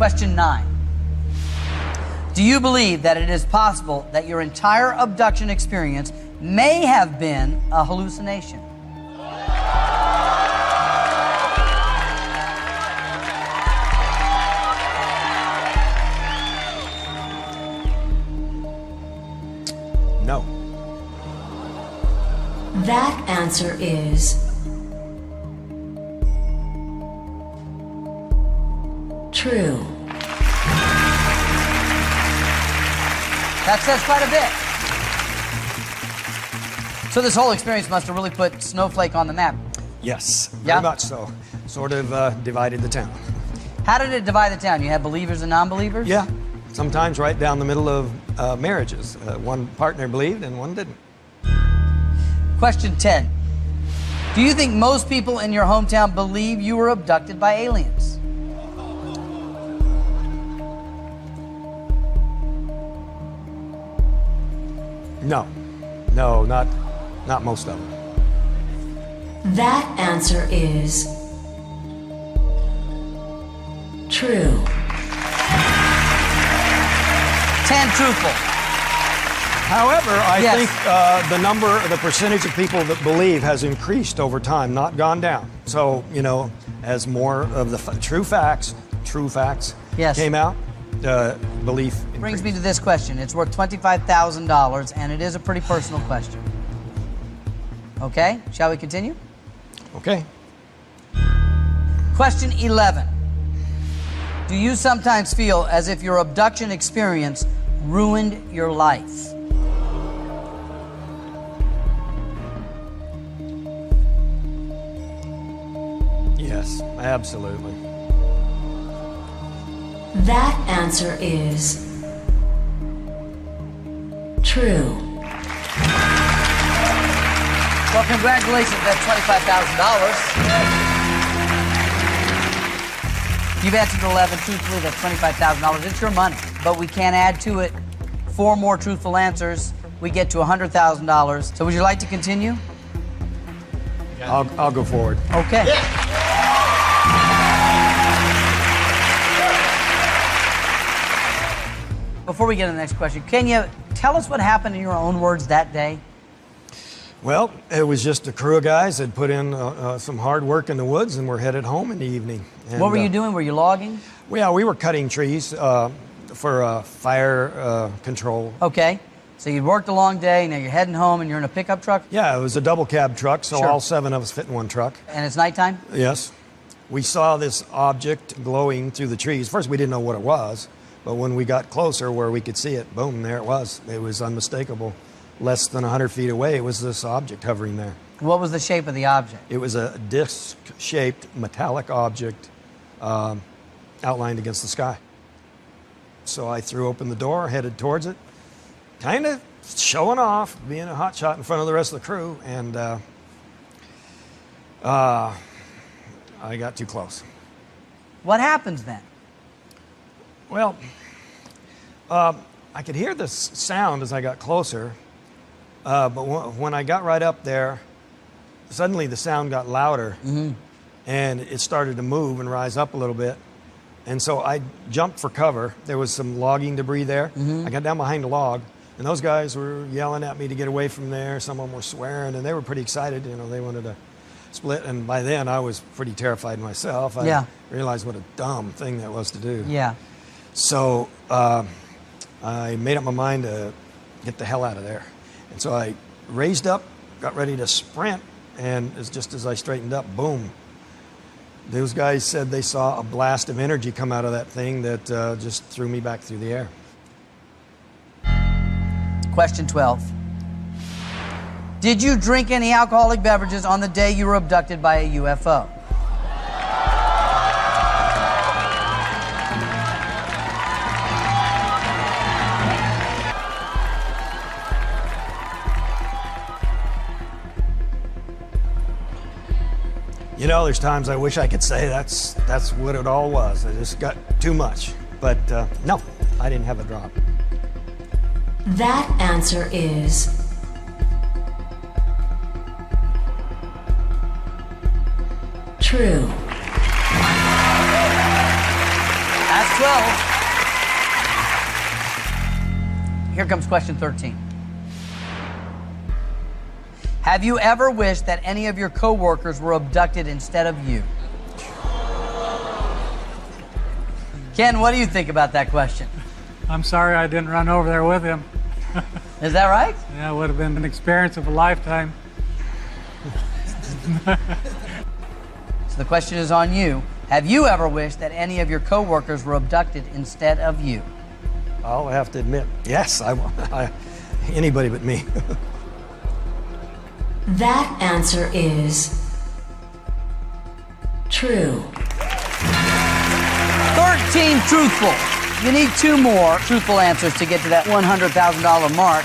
Question 9. Do you believe that it is possible that your entire abduction experience may have been a hallucination? No. That answer is true. That says quite a bit. So this whole experience must have really put Snowflake on the map. Yes, Yeah? very much so. Sort of divided the town. How did it divide the town? You had believers and non-believers? Yeah, sometimes right down the middle of marriages. One partner believed and one didn't. Question 10. Do you think most people in your hometown believe you were abducted by aliens? No, no, not most of them. That answer is true. 10 truthful. However, I Yes. think the percentage of people that believe has increased over time, not gone down. So, you know, as more of the true facts Yes. came out, belief increased. Brings me to this question. It's worth $25,000, and it is a pretty personal question. Okay, shall we continue? Okay. Question 11. Do you sometimes feel as if your abduction experience ruined your life? Yes, absolutely. That answer is true. Well, congratulations, that's $25,000. You've answered 11 truthfully, that's $25,000. It's your money, but we can add to it 4 more truthful answers. We get to $100,000. So would you like to continue? I'll go forward. Okay. Before we get to the next question, can you tell us what happened in your own words that day? Well, it was just a crew of guys that put in some hard work in the woods and were headed home in the evening. And, What were you doing? Were you logging? Yeah, we were cutting trees for fire control. Okay. So you'd worked a long day, now you're heading home and you're in a pickup truck? Yeah, it was a double cab truck, so Sure. all 7 of us fit in one truck. And it's nighttime? Yes. We saw this object glowing through the trees. First, we didn't know what it was, but when we got closer where we could see it, boom, there it was. It was unmistakable. Less than 100 feet away, it was this object hovering there. What was the shape of the object? It was a disc-shaped metallic object outlined against the sky. So I threw open the door, headed towards it, kind of showing off, being a hotshot in front of the rest of the crew, and I got too close. What happens then? Well, I could hear this sound as I got closer, but when I got right up there, suddenly the sound got louder, and it started to move and rise up a little bit. And so I jumped for cover. There was some logging debris there. I got down behind a log, and those guys were yelling at me to get away from there. Some of them were swearing, and they were pretty excited. You know, they wanted to split. And by then, I was pretty terrified myself. I realized what a dumb thing that was to do. Yeah. So I made up my mind to get the hell out of there. And so I raised up, got ready to sprint, and just as I straightened up, boom. Those guys said they saw a blast of energy come out of that thing that just threw me back through the air. Question 12. Did you drink any alcoholic beverages on the day you were abducted by a UFO? You know, there's times I wish I could say that's what it all was. I just got too much. But no, I didn't have a drop. That answer is true. That's 12. Here comes question 13. Have you ever wished that any of your coworkers were abducted instead of you? Ken, what do you think about that question? I'm sorry I didn't run over there with him. Is that right? Yeah, it would have been an experience of a lifetime. So the question is on you. Have you ever wished that any of your coworkers were abducted instead of you? I'll have to admit, yes, anybody but me. That answer is true. 13 truthful. You need 2 more truthful answers to get to that $100,000 mark.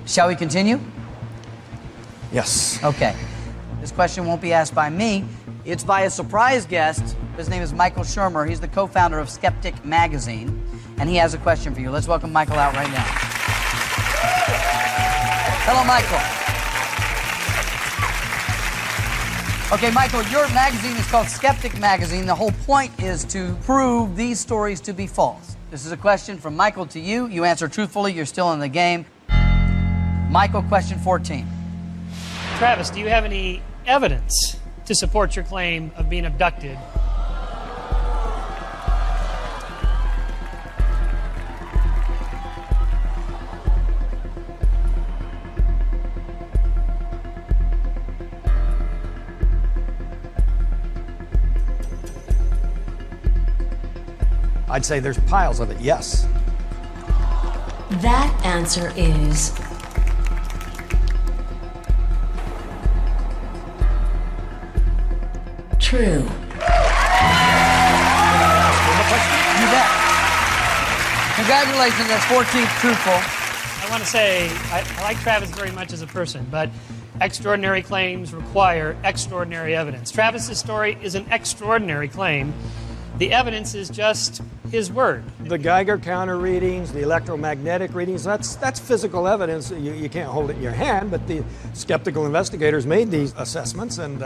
Shall we continue? Yes. Okay. This question won't be asked by me. It's by a surprise guest. His name is Michael Shermer. He's the co-founder of Skeptic Magazine, and he has a question for you. Let's welcome Michael out right now. Hello, Michael. Okay, Michael, your magazine is called Skeptic Magazine. The whole point is to prove these stories to be false. This is a question from Michael to you. You answer truthfully, you're still in the game. Michael, question 14. Travis, do you have any evidence to support your claim of being abducted? I'd say there's piles of it, yes. That answer is true. You bet. Congratulations, that's 14th truthful. I want to say I like Travis very much as a person, but extraordinary claims require extraordinary evidence. Travis's story is an extraordinary claim. The evidence is just his word. The Geiger counter readings, the electromagnetic readings, that's physical evidence. You can't hold it in your hand, but the skeptical investigators made these assessments, and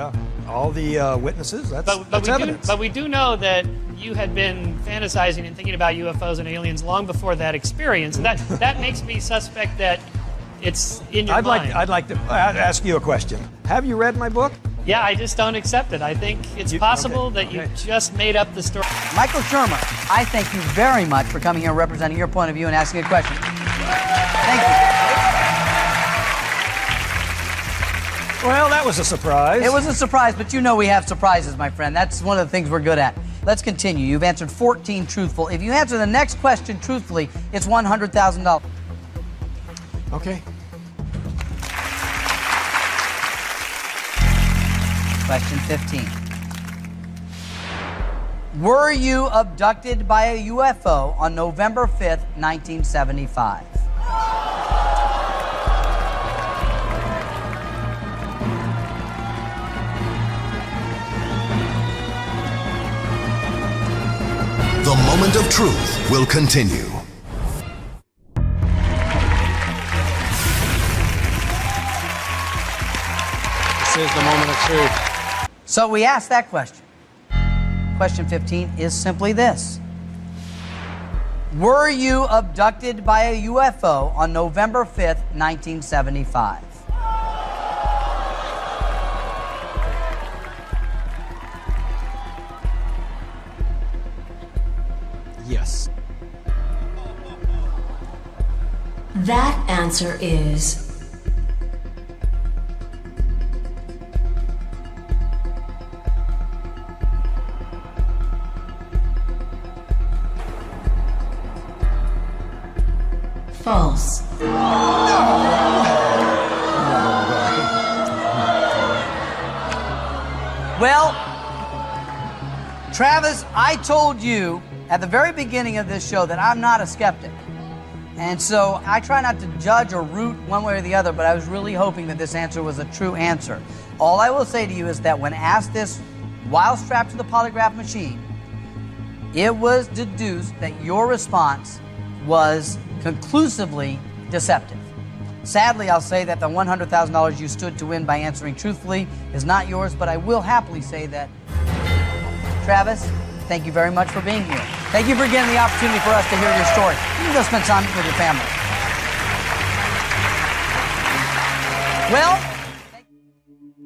all the witnesses, that's evidence. But we do know that you had been fantasizing and thinking about UFOs and aliens long before that experience. And that makes me suspect that it's in your mind. I'd like to ask you a question. Have you read my book? Yeah, I just don't accept it. I think it's possible that you just made up the story. Michael Shermer, I thank you very much for coming here representing your point of view and asking a question. Thank you. Well, that was a surprise. It was a surprise, but you know we have surprises, my friend. That's one of the things we're good at. Let's continue. You've answered 14 truthful. If you answer the next question truthfully, it's $100,000. Okay. Question 15. Were you abducted by a UFO on November 5th, 1975? The moment of truth will continue. This is the moment of truth. So we asked that question. Question 15 is simply this. Were you abducted by a UFO on November 5th, 1975? Yes. That answer is false. Well, Travis, I told you at the very beginning of this show that I'm not a skeptic. And so I try not to judge or root one way or the other, but I was really hoping that this answer was a true answer. All I will say to you is that when asked this while strapped to the polygraph machine, it was deduced that your response was conclusively deceptive. Sadly, I'll say that the $100,000 you stood to win by answering truthfully is not yours, but I will happily say that, Travis, thank you very much for being here. Thank you for getting the opportunity for us to hear your story. You can go spend time with your family. Well,